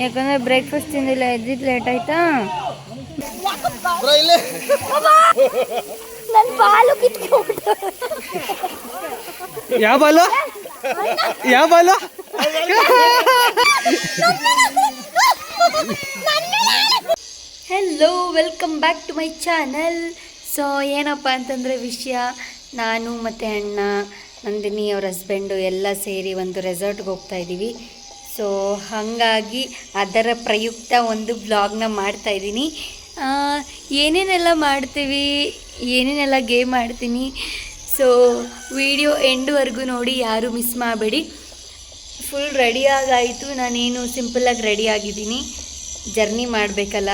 ಯಾಕಂದ್ರೆ ಬ್ರೇಕ್ಫಾಸ್ಟ್ ತಿಂದಿಲ್ಲ, ಎದ್ದಿದ್ದು ಲೇಟ್ ಆಯ್ತಾ. ನನ್ನ ಬಾಲು ಕಿತ್ಕೊಂಡ್ಬಿಟ್ಟು. ಯಾವ ಬಾಲು? ಯಾವ ball? Hello, welcome back to my channel. So ಏನಪ್ಪ ಅಂತಂದರೆ ವಿಷಯ, ನಾನು ಮತ್ತು ಅಣ್ಣ, ನಂದಿನಿ ಅವ್ರ ಹಸ್ಬೆಂಡು ಎಲ್ಲ ಸೇರಿ ಒಂದು ರೆಸಾರ್ಟ್ಗೆ ಹೋಗ್ತಾ ಇದ್ದೀವಿ. ಸೊ ಹಾಗಾಗಿ ಅದರ ಪ್ರಯುಕ್ತ ಒಂದು ಬ್ಲಾಗ್ನ ಮಾಡ್ತಾಯಿದ್ದೀನಿ. ಏನೇನೆಲ್ಲ ಮಾಡ್ತೀವಿ, ಏನೇನೆಲ್ಲ ಗೇಮ್ ಆಡ್ತೀನಿ. ಸೊ ವಿಡಿಯೋ ಎಂಡ್ವರೆಗೂ ನೋಡಿ, ಯಾರೂ ಮಿಸ್ ಮಾಡಬೇಡಿ. ಫುಲ್ ರೆಡಿಯಾಗಾಯಿತು. ನಾನೇನು ಸಿಂಪಲ್ಲಾಗಿ ರೆಡಿಯಾಗಿದ್ದೀನಿ. ಜರ್ನಿ ಮಾಡಬೇಕಲ್ಲ.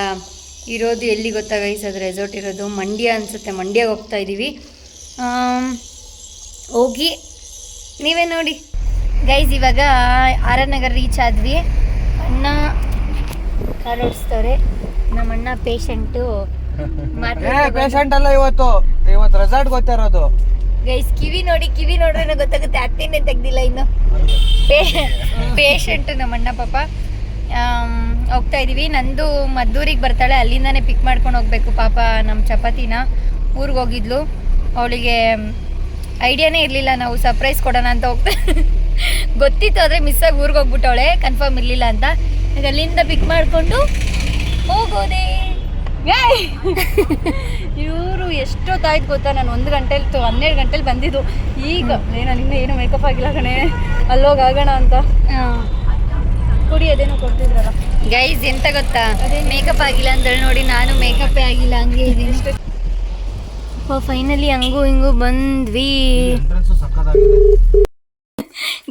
ಇರೋದು ಎಲ್ಲಿ ಗೊತ್ತಾ ಗೈಸ್, ಅದು ರೆಸಾರ್ಟ್ ಇರೋದು ಮಂಡ್ಯ ಅನಿಸುತ್ತೆ. ಮಂಡ್ಯಗೆ ಹೋಗ್ತಾ ಇದ್ದೀವಿ. ಹೋಗಿ ನೀವೇ ನೋಡಿ ಗೈಸ್. ಇವಾಗ ಆರ್.ಆರ್. ನಗರ್ ರೀಚ್ ಆದ್ವಿ. ಅಣ್ಣ ಕಾರ್ ಓಡಿಸ್ತವ್ರೆ. ನಮ್ಮ ಅಣ್ಣ ಪೇಷಂಟು ಪೇಷಂಟ್ ಅಲ್ಲ, ಇವತ್ತು ರೆಸಾರ್ಟ್ ಗೊತ್ತಿರೋದು ಗೈಸ್. ಕಿವಿ ನೋಡ್ರೆ ಗೊತ್ತಾಗುತ್ತೆ. ಅತ್ತೇನೆ ತೆಗ್ದಿಲ್ಲ ಇನ್ನು. ಪೇಷಂಟು ನಮ್ಮಣ್ಣ ಪಾಪ. ಹೋಗ್ತಾ ಇದ್ದೀವಿ. ನಂದು ಮದ್ದೂರಿಗೆ ಬರ್ತಾಳೆ, ಅಲ್ಲಿಂದಾನೇ ಪಿಕ್ ಮಾಡ್ಕೊಂಡು ಹೋಗ್ಬೇಕು ಪಾಪ. ನಮ್ಮ ಚಪಾತಿನ ಊರಿಗೆ ಹೋಗಿದ್ಲು, ಅವಳಿಗೆ ಐಡಿಯಾನೇ ಇರಲಿಲ್ಲ ನಾವು ಸರ್ಪ್ರೈಸ್ ಕೊಡೋಣ ಅಂತ. ಗೊತ್ತಿತ್ತು, ಆದರೆ ಮಿಸ್ಸಾಗಿ ಊರಿಗೆ ಹೋಗ್ಬಿಟ್ಟವಳೆ, ಕನ್ಫರ್ಮ್ ಇರಲಿಲ್ಲ ಅಂತ. ಈಗ ಅಲ್ಲಿಂದ ಪಿಕ್ ಮಾಡಿಕೊಂಡು ಹೋಗೋದೆ. ಇವರು ಎಷ್ಟೊತ್ತಾಯ್ತು ಗೊತ್ತಾ? ನಾನು 1 ಗಂಟೆಲಿ 12 ಗಂಟೆಲಿ ಬಂದಿದ್ದು. ಈಗ ನಾನು ಏನು ಮೇಕಪ್ ಆಗಿಲ್ಲ ಕಣೆ, ಅಲ್ಲೋಗಿ ಆಗೋಣ ಅಂತ. ಕುಡಿ ಅದೇನೋ ಕೊಡ್ತಿದ್ರಲ್ಲ ಗೈಸ್. ಎಂತ ಗೊತ್ತಾ, ಮೇಕಪ್ ಆಗಿಲ್ಲ ಅಂದ್ರೆ ನೋಡಿ, ನಾನು ಮೇಕಪ್ಪೇ ಆಗಿಲ್ಲ, ಹಂಗೆ ಇದ್ದೀನಿ. ಫೈನಲಿ ಹಂಗೂ ಹಿಂಗೂ ಬಂದ್ವಿ.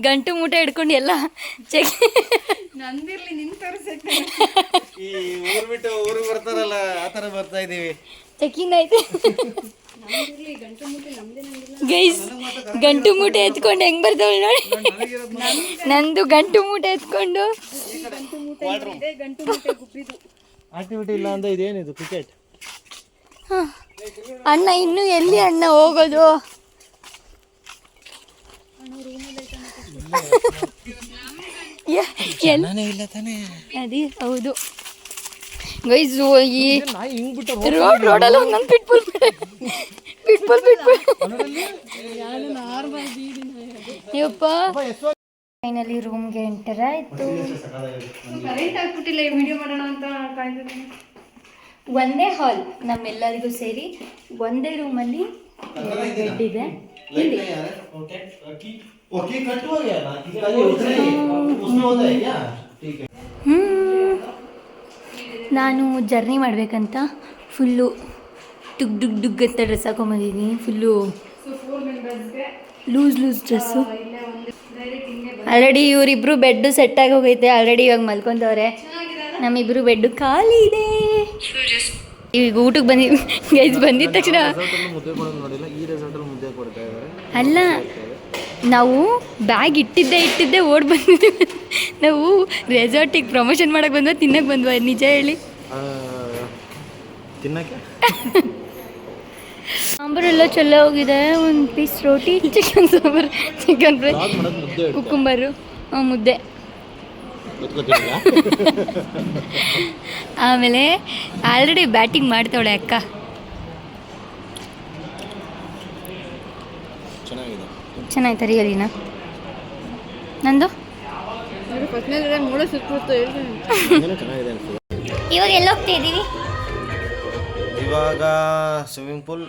ಗಂಟು ಮೂಟೆ ಹಿಡ್ಕೊಂಡು ಎಲ್ಲ ಚೆಕ್. ನಂದಿರ್ಲಿ ನಿಂತವ್ರು ಈ ಊರು ಬಿಟ್ಟು ಊರಿಗೆ ಬರ್ತಾರಲ್ಲ, ಆ ಥರ ಬರ್ತಾ ಇದ್ದೀವಿ. ಚೆಕಿಂಗ್ ಐತೆ ಗೈಸ್. ಗಂಟು ಮೂಟೆ ಎತ್ಕೊಂಡು ಹೆಂಗ್ ಬರ್ತಾವಳು ನೋಡಿ. ನಂದು ಗಂಟು ಮೂಟೆ ಎತ್ಕೊಂಡು. ಆಕ್ಟಿವಿಟಿ ಇಲ್ಲ ಅಂದ್ರೆ ಇದೇನಿದು ಕ್ರಿಕೆಟ್? ಅಣ್ಣ ಇನ್ನೂ ಎಲ್ಲಿ ಅಣ್ಣ ಹೋಗೋದು? ಇಲ್ಲ ತಾನೇ? ಅದೇ ಹೌದು ಗೈಸ್. ಈ ರೋಡಲ್ಲಿ ಒಂದೊಂದು ಪಿಟ್ಬುಲ್ ಯಪ್ಪ. ಫೈನಲಿ ರೂಮ್ಗೆ ಎಂಟರ್ ಆಯ್ತು. ಕರೆಂಟ್ ಆಗ್ಬಿಟ್ಟಿಲ್ಲ, ವಿಡಿಯೋ ಮಾಡೋಣ ಅಂತ ಕಾಯ್ದಿದ್ದೀನಿ. ಒಂದೇ ಹಾಲ್ ನಮ್ಮೆಲ್ಲರಿಗೂ ಸೇರಿ, ಒಂದೇ ರೂಮಲ್ಲಿ ಬೆಡ್ ಇದೆ. ನಾನು ಜರ್ನಿ ಮಾಡಬೇಕಂತ ಫುಲ್ಲು ಡುಗ್ ಅಂತ ಡ್ರೆಸ್ ಹಾಕೊಂಬಂದಿದ್ದೀನಿ. Full loose dress. ಆಲ್ರೆಡಿ ಇವರಿಬ್ರು ಬೆಡ್ಡು ಸೆಟ್ಟಾಗಿ ಹೋಗೈತೆ. ಆಲ್ರೆಡಿ ಇವಾಗ ಮಲ್ಕೊಂತವ್ರೆ. ನಮ್ಮಿಬ್ರು ಬೆಡ್ಡು ಖಾಲಿ ಇದೆ. ಈಗ ಊಟಕ್ಕೆ ಗೈಸ್ ಬಂದಿದ ತಕ್ಷಣ ಅಲ್ಲ, ನಾವು ಬ್ಯಾಗ್ ಇಟ್ಟಿದ್ದೆ ಓಡ್ ಬಂದಿದ್ದೀವಿ. ನಾವು ರೆಸಾರ್ಟಿಗೆ ಪ್ರಮೋಷನ್ ಮಾಡಕ್ಕೆ ಬಂದ್ವಾ ತಿನ್ನಕ್ಕೆ ಬಂದ್ವಾ? ನಿಜ ಹೇಳಿ. ಸಾಂಬಾರೆಲ್ಲ ಚಲೋ ಹೋಗಿದೆ. ಒಂದು ಪೀಸ್ ರೋಟಿ, chicken sambar, chicken fry, cucumber, ಮುದ್ದೆ. ಆಮೇಲೆ ಆಲ್ರೆಡಿ ಬ್ಯಾಟಿಂಗ್ ಮಾಡ್ತಾವಳೆ ಅಕ್ಕ. ಚೆನ್ನಾಯ್ತಾ ರಿಯಲಿನ? ನಂದು ಇವಾಗ ಎಲ್ಲ ಹೋಗ್ತಾ ಇದ್ದೀವಿ? ಇವಾಗ swimming pool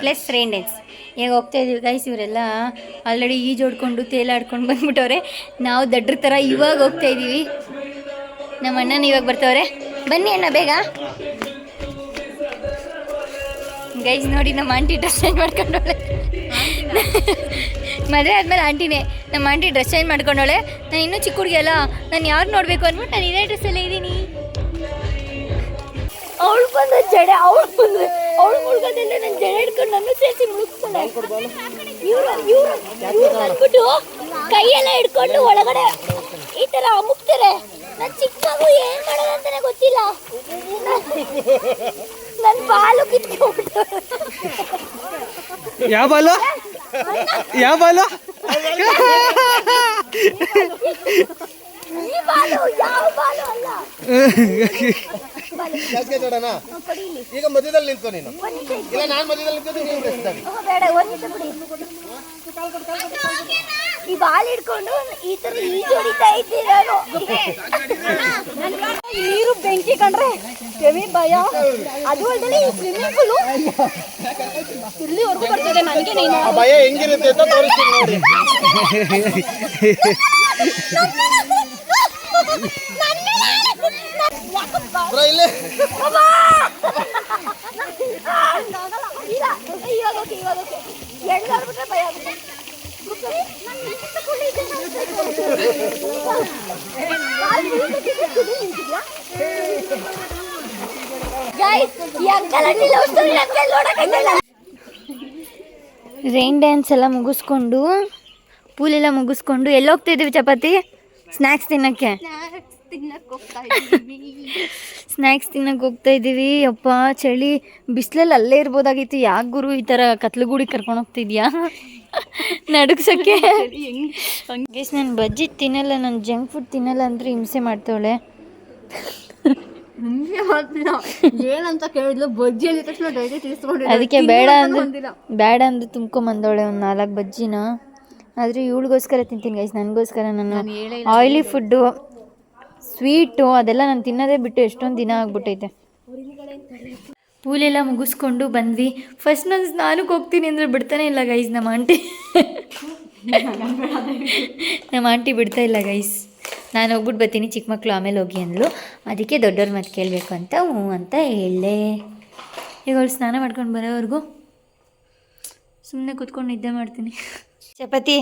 plus rain dance ಈಗ ಹೋಗ್ತಾ ಇದೀವಿ ಗೈಸ್. ಇವರೆಲ್ಲ ಆಲ್ರೆಡಿ ಈಜೋಡ್ಕೊಂಡು ತೇಲಾಡ್ಕೊಂಡು ಬಂದ್ಬಿಟ್ಟವ್ರೆ. ನಾವು ದಡ್ರ ಥರ ಇವಾಗ ಹೋಗ್ತಾ ಇದ್ದೀವಿ. ನಮ್ಮ ಅಣ್ಣನ ಇವಾಗ ಬರ್ತವ್ರೆ. ಬನ್ನಿ ಅಣ್ಣ ಬೇಗ. ಗೈಸ್ ನೋಡಿ, ನಮ್ಮ ಆಂಟಿ ಡ್ರೆಸ್ ಚೇಂಜ್ ಮಾಡ್ಕೊಂಡವಳೆ. ಮದುವೆ ಆದಮೇಲೆ ಆಂಟಿನೇ. ನಮ್ಮ ಆಂಟಿ ಡ್ರೆಸ್ ಚೇಂಜ್ ಮಾಡ್ಕೊಂಡವಳೆ. ನಾನು ಇನ್ನೂ ಚಿಕ್ಕ ಹುಡುಗಿ ಅಲ್ಲ, ನಾನು ಯಾರು ನೋಡಬೇಕು ಅಂದ್ಬಿಟ್ಟು ನಾನು ಇದೇ ಡ್ರೆಸ್ಸಲ್ಲೇ ಇದ್ದೀನಿ. ಅವಳು ಬಂದ ಜಡೆ, ಅವಳು ಮುಳುಗೋದೆಲ್ಲ ನನ್ನ ಜಡೆ ಹಿಡ್ಕೊಂಡು ನನ್ನ ಸೇರಿಸಿ ಮುಳುಗ್ತಾಳೆ. ಇವ್ರು ಬಂದ್ಬಿಟ್ಟು ಕೈಯೆಲ್ಲ ಹಿಡ್ಕೊಂಡು ಒಳಗಡೆ ಈ ಥರ ಅಮುಕ್ತಾರೆ. ನನ್ನ ಚಿಕ್ಕ ಮಗು ಏನು ಮಾಡೋದು ಅಂತಾನೆ ಗೊತ್ತಿಲ್ಲ. ನನ್ನ ಬಾಲು ಕಿತ್ಕೊಂಡ್ಬಿಟ್ಟು. ಯಾವ ಬಾಲು? ಯಾವ ಬಾಲು? ಈ ಬಾಲು ಯಾವ ಬಾಲು ಅಲ್ಲ. ಜಾಸ್ತಿ ನೋಡೋಣ ಈಗ ಮಧ್ಯದಲ್ಲಿ ನಿಂತ್ಕೊ ನೀನು ಇಲ್ಲ ನಾನು ಮಧ್ಯದಲ್ಲಿ ನಿಂತ್ಕೊಂಡು ನೀವು ಬೆಳೆಸ್ತಾರೆ ಬೇಡ ಒಂದು ನಿಮಿಷ ಬಿಡಿ ಈ ಬಾಲ್ ಹಿಡ್ಕೊಂಡು ಈ ತರ ಈಜು ಹೊಡಿತಾ ಇದ್ದೀರಾ ನೀರು ಬೆಂಕಿ ಕಂಡ್ರೆ ಹೆವಿ ಭಯ ಅದು ಅಲ್ಲದೆ ಸ್ವಿಮ್ಮಿಂಗ್ ಪೂಲು ಇಲ್ಲಿವರೆಗೂ ಬರ್ತದೆ ನನಗೆ ನೀನು ಆ ಭಯ ಹೆಂಗಿರುತ್ತೆ ಅಂತ ತೋರಿಸ್ತೀನಿ ನೋಡಿ ಬ್ರೋ ಇಲ್ಲೇ ಇವಾಗ ಓಕೆ ಎರಡು ಬಿಟ್ರೆ ಭಯ ಆಗುತ್ತೆ ರೈನ್ ಡ್ಯಾನ್ಸ್ ಎಲ್ಲ ಮುಗಿಸ್ಕೊಂಡು ಪೂಲೆಲ್ಲ ಮುಗಿಸ್ಕೊಂಡು ಎಲ್ಲೋಗ್ತಾ ಇದ್ದೀವಿ ಚಪಾತಿ ಸ್ನ್ಯಾಕ್ಸ್ ತಿನ್ನಕ್ಕೆ ಸ್ನ್ಯಾಕ್ಸ್ ತಿನ್ನಕ್ಕೆ ಹೋಗ್ತಾ ಇದ್ದೀವಿ. ಅಪ್ಪ ಚಳಿ ಬಿಸಿಲಲ್ಲಿ ಅಲ್ಲೇ ಇರ್ಬೋದಾಗಿತ್ತು. ಯಾಕೆ ಗುರು ಈ ಥರ ಕತ್ಲುಗೂಡಿ ಕರ್ಕೊಂಡು ಹೋಗ್ತಿದ್ಯಾ ನಡುಗ್ಸಕ್ಕೆ? ಹಂಗೆ ನಾನು ಬಜ್ಜಿ ತಿನ್ನಲ್ಲ, ನಾನು ಜಂಕ್ ಫುಡ್ ತಿನ್ನಲ್ಲ ಅಂದರೆ ಹಿಂಸೆ ಮಾಡ್ತಾವಳೆ. ಏನಂತ ಕೇಳಿದ್ಲು ಬಜ್ಜಿ ಅಂದ ತಕ್ಷಣ ಡೈಲಿ ತಿಳಿಸ್ಕೊಂಡು ಅದಕ್ಕೆ ಬೇಡ ಅಂದ್ರೆ ತುಂಬ್ಕೊಂಬಂದವಳೆ ಒಂದು 4 ಬಜ್ಜಿನ. ಆದರೆ ಇವಳಿಗೋಸ್ಕರ ತಿಂತೀನಿ ಗೈಸ್, ನನಗೋಸ್ಕರ. ನಾನು ಆಯಿಲಿ ಫುಡ್ಡು ಸ್ವೀಟು ಅದೆಲ್ಲ ನಾನು ತಿನ್ನೋದೇ ಬಿಟ್ಟು ಎಷ್ಟೊಂದು ದಿನ ಆಗ್ಬಿಟ್ಟೈತೆ. ಪೂಲೆಲ್ಲ ಮುಗಿಸ್ಕೊಂಡು ಬಂದ್ವಿ. ಫಸ್ಟ್ ನಾನು ಸ್ನಾನಕ್ಕೆ ಹೋಗ್ತೀನಿ ಅಂದರೆ ಬಿಡ್ತಾನೆ ಇಲ್ಲ ಗೈಸ್ ನಮ್ಮ ಆಂಟಿ ಬಿಡ್ತಾ ಇಲ್ಲ ಗೈಸ್. ನಾನು ಹೋಗ್ಬಿಟ್ಟು ಬರ್ತೀನಿ, ಚಿಕ್ಕ ಮಕ್ಕಳು ಆಮೇಲೆ ಹೋಗಿ ಅಂದ್ಲು. ಅದಕ್ಕೆ ದೊಡ್ಡವ್ರ ಮಾತು ಕೇಳಬೇಕು ಅಂತ ಹ್ಞೂ ಅಂತ ಹೇಳೇ. ಈಗ ಅವಳು ಸ್ನಾನ ಮಾಡ್ಕೊಂಡು ಬರೋವರೆಗೂ ಸುಮ್ಮನೆ ಕೂತ್ಕೊಂಡು ನಿದ್ದೆ ಮಾಡ್ತೀನಿ. ಚಪಾತಿ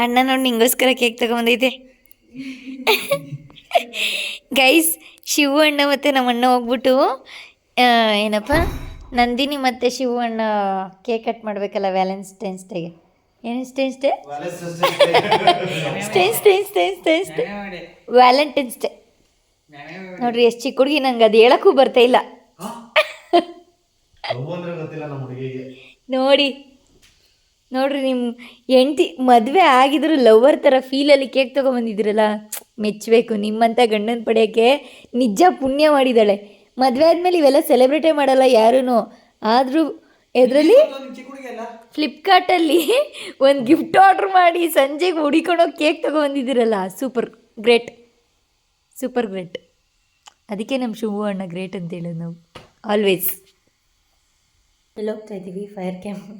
ಅಣ್ಣ ನೋಡಿ ನಿಂಗೋಸ್ಕರ ಕೇಕ್ ತಗೊಂಬಂದೈತೆ ಗೈಸ್. ಶಿವು ಅಣ್ಣ ಮತ್ತು ನಮ್ಮ ಅಣ್ಣ ಹೋಗ್ಬಿಟ್ಟು ಏನಪ್ಪ ನಂದಿನಿ ಮತ್ತು ಶಿವು ಅಣ್ಣ ಕೇಕ್ ಕಟ್ ಮಾಡಬೇಕಲ್ಲ ವ್ಯಾಲೆಂಟೈನ್ಸ್ ಡೇಗೆ. ಏನು ವ್ಯಾಲೆಂಟೈನ್ಸ್ ಡೇ ನೋಡ್ರಿ ಎಷ್ಟು ಚಿಕ್ಕ ಹುಡುಗಿ, ನಂಗೆ ಅದು ಹೇಳಕ್ಕೂ ಬರ್ತಾ ಇಲ್ಲ. ನೋಡ್ರಿ ನಿಮ್ಮ ಹೆಂಡ್ತಿ ಮದುವೆ ಆಗಿದ್ರು ಲವರ್ ಥರ ಫೀಲಲ್ಲಿ ಕೇಕ್ ತೊಗೊಂಬಂದಿದ್ದೀರಲ್ಲ, ಮೆಚ್ಚಬೇಕು. ನಿಮ್ಮಂಥ ಗಂಡನ ಪಡೆಯೋಕ್ಕೆ ನಿಜ ಪುಣ್ಯ ಮಾಡಿದ್ದಾಳೆ. ಮದುವೆ ಆದಮೇಲೆ ಇವೆಲ್ಲ ಸೆಲೆಬ್ರೇಟೇ ಮಾಡಲ್ಲ ಯಾರೂ. ಆದರೂ ಇದರಲ್ಲಿ ಫ್ಲಿಪ್ಕಾರ್ಟಲ್ಲಿ ಒಂದು ಗಿಫ್ಟ್ ಆರ್ಡ್ರ್ ಮಾಡಿ ಸಂಜೆಗೆ ಹುಡಿಕೊಂಡೋಗಿ ಕೇಕ್ ತೊಗೊಂಬಂದಿದ್ದೀರಲ್ಲ, ಸೂಪರ್ ಗ್ರೇಟ್. ಅದಕ್ಕೆ ನಮ್ಮ ಶಿವು ಅಣ್ಣ ಗ್ರೇಟ್ ಅಂತ ಹೇಳೋದು ನಾವು ಆಲ್ವೇಸ್. ಎಲ್ಲಿ ಹೋಗ್ತಾ ಇದ್ದೀವಿ? Fire camp.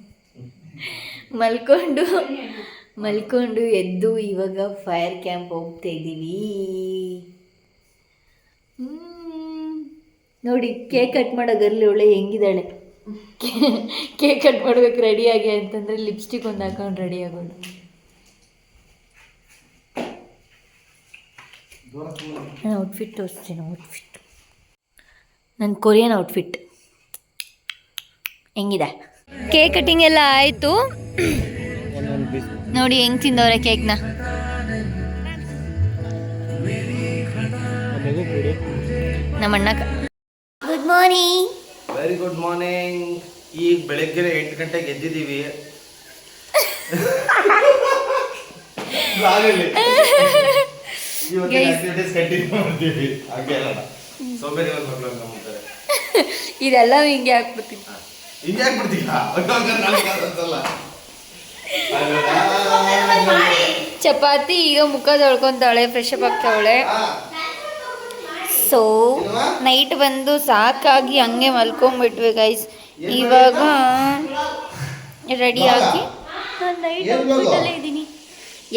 ಮಲ್ಕೊಂಡು ಎದ್ದು ಇವಾಗ ಫೈರ್ ಕ್ಯಾಂಪ್ ಹೋಗ್ತಾ ಇದ್ದೀವಿ. ನೋಡಿ ಕೇಕ್ ಕಟ್ ಮಾಡೋದ್ರಲ್ಲಿ ಒಳ್ಳೆ ಹೆಂಗಿದ್ದಾಳೆ. ಕೇಕ್ ಕಟ್ ಮಾಡ್ಬೇಕು ರೆಡಿಯಾಗಿ ಅಂತಂದರೆ ಲಿಪ್ಸ್ಟಿಕ್ ಒಂದು ಹಾಕೊಂಡು ರೆಡಿ ಆಗೋದು. ನಾನು ಔಟ್ಫಿಟ್ ತೋರಿಸ್ತೀನಿ. ನನ್ನ ಕೊರಿಯನ್ ಔಟ್ಫಿಟ್ ಹೆಂಗಿದೆ? ಕೇಕ್ ಕಟ್ಟಿಂಗ್ ಎಲ್ಲ ಆಯಿತು. ನೋಡಿ ಹೆಂಗೆ ತಿಂದವ್ರೆ ಕೇಕ್ನ. ನಮ್ಮ ಅಣ್ಣ good morning. Very good morning. ಈಗ ಬೆಳಗ್ಗೆ 8 ಗಂಟೆಗೆ ಎದ್ದಿದ್ದೀವಿ. ಇದೆಲ್ಲ ಹಿಂಗೆ ಹಾಕ್ಬಿಡ್ತೀನಿ. ಚಪಾತಿ ಈಗ ಮುಖ ತೊಳ್ಕೊಂತಾವಳೆ, ಫ್ರೆಶ್ ಅಪ್ ಆಗ್ತಾವಳೆ. ಸೊ ನೈಟ್ ಬಂದು ಸಾಕಾಗಿ ಹಂಗೆ ಮಲ್ಕೊಂಬಿಟ್ವಿ ಗೈಸ್. ಇವಾಗ ರೆಡಿಯಾಗಿ ನಾನು ನೈಟ್ ಔಟ್ಫಿಟ್ಟಲ್ಲೇ ಇದ್ದೀನಿ.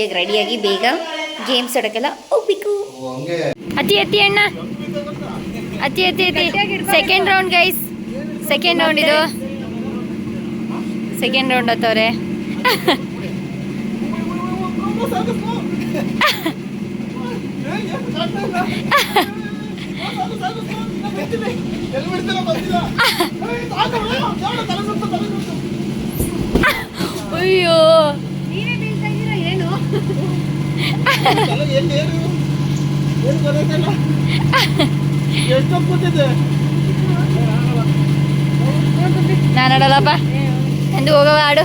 ಈಗ ರೆಡಿಯಾಗಿ ಬೇಗ ಗೇಮ್ಸ್ ಆಡೋಕ್ಕೆಲ್ಲ ಹೋಗ್ಬೇಕು. ಅತಿ ಅಣ್ಣ ಅತಿ second round guys. Second round ಇದು. ಸೆಕೆಂಡ್ ರೌಂಡ್ ಹತ್ತವ್ರೆ. ಅಯ್ಯೋ ನಾನು ಆಡಲ್ಲಪ್ಪ, ಎಂದು ಹೋಗವ ಆಡು.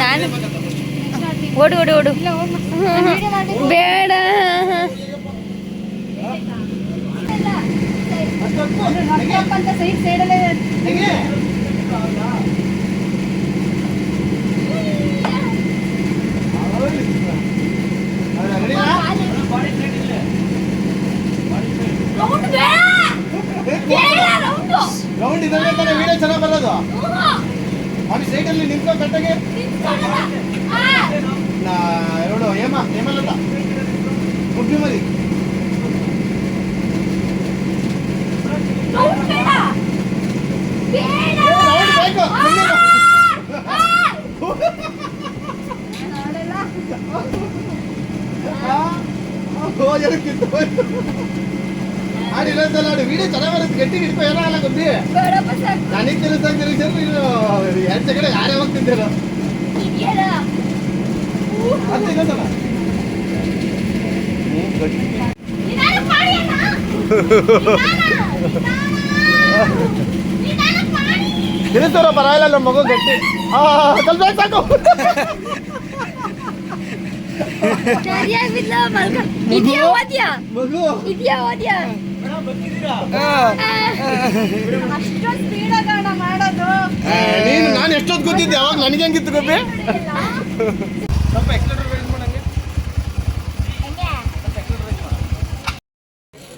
ನಾನು ಓಡು ಬೇಡ. ಅಂತ ಸೈಡ್ ಸೈಡಲ್ಲೇ ಹೆಂಗೆ ರೌಂಡ್ ಇದಲ್ಲೇ ತಾನೇ ವಿಡಿಯೋ ಚೆನ್ನಾಗಿ ಬರೋದು. ಅವ್ನು ಸೈಡಲ್ಲಿ ನಿಂತ್ಕೊ ಕರೆಕ್ಟಾಗಿ. ಇವಳು ಹೇಮಲತ ಮುಗ್ಗಿ ಮರಿ ರೌಂಡ್ ಬೇಕು. ಆಡಿಲ್ಲ ಆಡು ವಿಡಿಯೋ ಚೆನ್ನಾಗಿ ಬರುತ್ತೆ. ಗಟ್ಟಿಗೆ ಹಿಡ್ಕೊ ಏನೋ ಅಲ್ಲ ಗೊತ್ತಿ. ನನಗೆ ತಿರುಗಿಸಂಗ್ ತಿರುಗಿಸಿದ್ರು ನೀನು 2 ಸೆಕೆಂಡ್ ಯಾರೇ ಹೋಗ್ತಿದ್ದೀರೋ ಅಂತ ಇನ್ನೊಂದಲ್ಲ. ತಿರುಗಿಸೋರ ಪರವಾಗಿಲ್ಲ ನಮ್ಮ ಮಗು ಗಟ್ಟಿ. ಸ್ವಲ್ಪ ಸಾಕು. ಮಗು ನೀನು ನಾನು ಎಷ್ಟೊತ್ತು ಗೊತ್ತಿದ್ದೆ ಅವಾಗ ನನಗೆ ಹೆಂಗಿತ್ತು ಗೊಬ್ಬೆ. ಸ್ವಲ್ಪ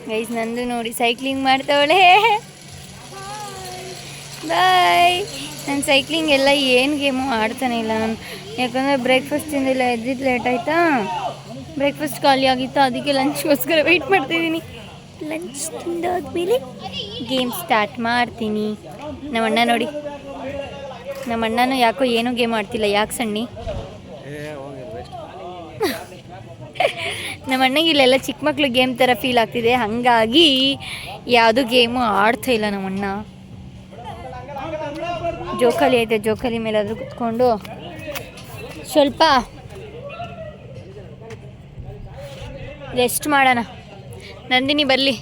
ಗೈಸ್ ನಂದು ನೋಡಿ ಸೈಕ್ಲಿಂಗ್ ಮಾಡ್ತಾವಳೆ. ಬಾಯ್. ನಾನು ಸೈಕ್ಲಿಂಗ್ ಎಲ್ಲ ಏನು ಗೇಮು ಆಡ್ತಾನೆ ಇಲ್ಲ ನಾನು, ಯಾಕಂದರೆ ಬ್ರೇಕ್ಫಾಸ್ಟ್ ತಿಂದಿಲ್ಲ, ಎದ್ದಿದ್ದು ಲೇಟ್ ಆಯಿತಾ, ಬ್ರೇಕ್ಫಾಸ್ಟ್ ಖಾಲಿ ಆಗಿತ್ತು, ಅದಕ್ಕೆ ಲಂಚ್ಗೋಸ್ಕರ ವೆಯ್ಟ್ ಮಾಡ್ತಿದ್ದೀನಿ. ಲಂಚ್ ತಿಂದಾದ್ಮೇಲೆ ಗೇಮ್ ಸ್ಟಾರ್ಟ್ ಮಾಡ್ತೀನಿ. ನಮ್ಮ ಅಣ್ಣ ನೋಡಿ, ನಮ್ಮ ಅಣ್ಣನೂ ಯಾಕೋ ಏನೂ ಗೇಮ್ ಆಡ್ತಿಲ್ಲ. ಯಾಕೆ ಸಣ್ಣಿ? ನಮ್ಮ ಅಣ್ಣಗೆ ಇಲ್ಲೆಲ್ಲ ಚಿಕ್ಕ ಮಕ್ಳು ಗೇಮ್ ಥರ ಫೀಲ್ ಆಗ್ತಿದೆ, ಹಾಗಾಗಿ ಯಾವುದೂ ಗೇಮು ಆಡ್ತಾ ಇಲ್ಲ ನಮ್ಮ ಅಣ್ಣ. ಜೋಕಾಲಿ ಐತೆ, ಜೋಕಾಲಿ ಮೇಲಾದರೂ ಕುತ್ಕೊಂಡು ಸ್ವಲ್ಪ ರೆಸ್ಟ್ ಮಾಡೋಣ. ನಂದಿನಿ ಬರಲಿ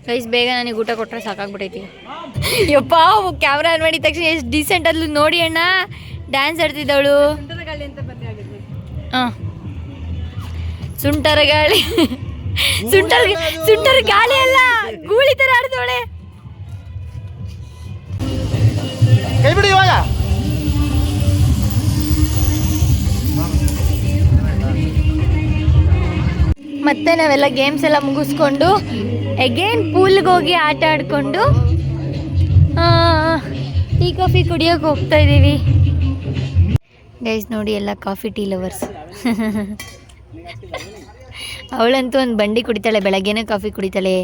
ಗೈಸ್, ಬೇಗ ನನಗೆ ಊಟ ಕೊಟ್ಟರೆ ಸಾಕಾಗ್ಬಿಟ್ಟೈತಿ. ಯಪ್ಪ ಕ್ಯಾಮ್ರಾ ಆನ್ ಮಾಡಿದ ತಕ್ಷಣ ಎಷ್ಟು ಡೀಸೆಂಟ್ ಅದ್ಲು ನೋಡಿ ಅಣ್ಣ, ಡ್ಯಾನ್ಸ್ ಆಡ್ತಿದ್ದವಳು. ಹಾಂ, ಸುಂಟರ ಗಾಳಿ ಸುಂಟರ ಗಾಳಿ ಅಲ್ಲ, ಗೂಳಿ ಥರ ಆಡ್ತವಳೆ. ಕೈ ಬಿಡಿ ಇವಾಗ. ಮತ್ತೆ ನಾವೆಲ್ಲ ಗೇಮ್ಸ್ ಎಲ್ಲ ಮುಗಿಸ್ಕೊಂಡು ಅಗೇನ್ ಪೂಲ್ಗೆ ಹೋಗಿ ಆಟ ಆಡಿಕೊಂಡು ಟೀ ಕಾಫಿ ಕುಡಿಯೋಕೆ ಹೋಗ್ತಾ ಇದ್ದೀವಿ. ಗೈಸ್ ನೋಡಿ, ಎಲ್ಲ ಕಾಫಿ ಟೀ ಲವರ್ಸ್. ಅವಳಂತೂ ಒಂದು ಬಂಡಿ ಕುಡಿತಾಳೆ, ಬೆಳಗ್ಗೆನೇ ಕಾಫಿ ಕುಡಿತಾಳೆ,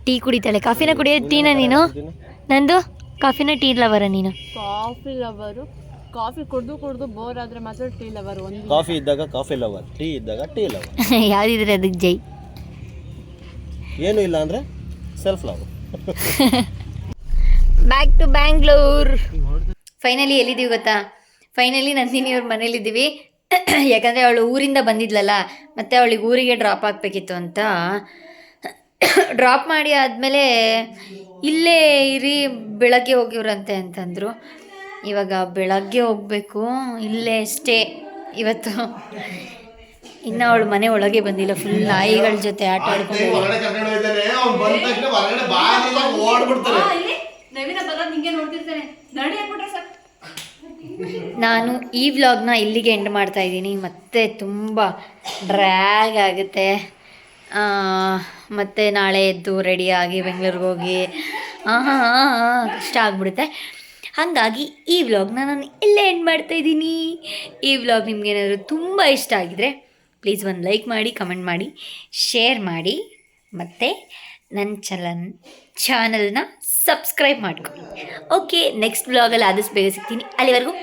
ಟೀ ಕುಡಿತಾಳೆ. ಕಾಫಿನ ಕುಡಿಯೋದು, ಟೀನ ನೀನು? ನಂದು ಕಾಫಿನ ಟೀ ಲವರ ನೀನು? Coffee lover. ಕಾಫಿ ಕುಡಿದು ಬೋರ್ ಆದರೆ ಮಾತ್ರ ಟೀ ಲವರ್. ಒಂದು ಕಾಫಿ ಇದ್ದಾಗ ಕಾಫಿ ಲವರ್, ಟೀ ಇದ್ದಾಗ ಟೀ ಲವರ್. ಯಾವುದಿದ್ರೆ ಅದಕ್ಕೆ ಜೈ. ಏನು ಇಲ್ಲ ಅಂದರೆ self love. Back to Bangalore. Finally ಎಲ್ಲಿದ್ದೀವಿ ಗೊತ್ತಾ? ಫೈನಲಿ ನಂದಿನಿ ಅವ್ರ ಮನೇಲಿದ್ದೀವಿ. ಯಾಕಂದರೆ ಅವಳು ಊರಿಂದ ಬಂದಿದ್ಲಲ್ಲ, ಮತ್ತು ಅವಳಿಗೆ ಊರಿಗೆ ಡ್ರಾಪ್ ಆಗಬೇಕಿತ್ತು ಅಂತ ಡ್ರಾಪ್ ಮಾಡಿ ಆದಮೇಲೆ ಇಲ್ಲೇ ಇರಿ, ಬೆಳಗ್ಗೆ ಹೋಗಿವ್ರಂತೆ ಅಂತಂದರು. ಇವಾಗ ಬೆಳಗ್ಗೆ ಹೋಗಬೇಕು, ಇಲ್ಲೇ ಸ್ಟೇ ಇವತ್ತು. ಇನ್ನು ಅವಳು ಮನೆ ಒಳಗೆ ಬಂದಿಲ್ಲ, ಫುಲ್ ನಾಯಿಗಳ ಜೊತೆ ಆಟ ಆಡ್ಕೊಂಡು. ನಾನು ಈ ವ್ಲಾಗ್ನ ಇಲ್ಲಿಗೆ ಎಂಡ್ ಮಾಡ್ತಾ ಇದ್ದೀನಿ. ಮತ್ತೆ ತುಂಬ ಡ್ರ್ಯಾಗ್ ಆಗುತ್ತೆ, ಮತ್ತು ನಾಳೆ ಎದ್ದು ರೆಡಿಯಾಗಿ ಬೆಂಗಳೂರಿಗೆ ಹೋಗಿ ಕಷ್ಟ ಆಗಿಬಿಡುತ್ತೆ. ಹಾಗಾಗಿ ಈ ವ್ಲಾಗ್ನ ನಾನು ಇಲ್ಲೇ ಎಂಡ್ ಮಾಡ್ತಾಯಿದ್ದೀನಿ. ಈ ವ್ಲಾಗ್ ನಿಮ್ಗೇನಾದರೂ ತುಂಬ ಇಷ್ಟ ಆಗಿದರೆ ಪ್ಲೀಸ್ ಒಂದು ಲೈಕ್ ಮಾಡಿ, ಕಮೆಂಟ್ ಮಾಡಿ, ಶೇರ್ ಮಾಡಿ, ಮತ್ತು ನನ್ನ ಚಾನಲ್ನ ಸಬ್ಸ್ಕ್ರೈಬ್ ಮಾಡ್ಕೊಳ್ಳಿ. ಓಕೆ, ನೆಕ್ಸ್ಟ್ ವ್ಲಾಗಲ್ಲಿ ಆದಷ್ಟು ಬೇಗ ಸಿಗ್ತೀನಿ. ಅಲ್ಲಿವರೆಗೂ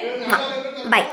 ಬಾಯ್.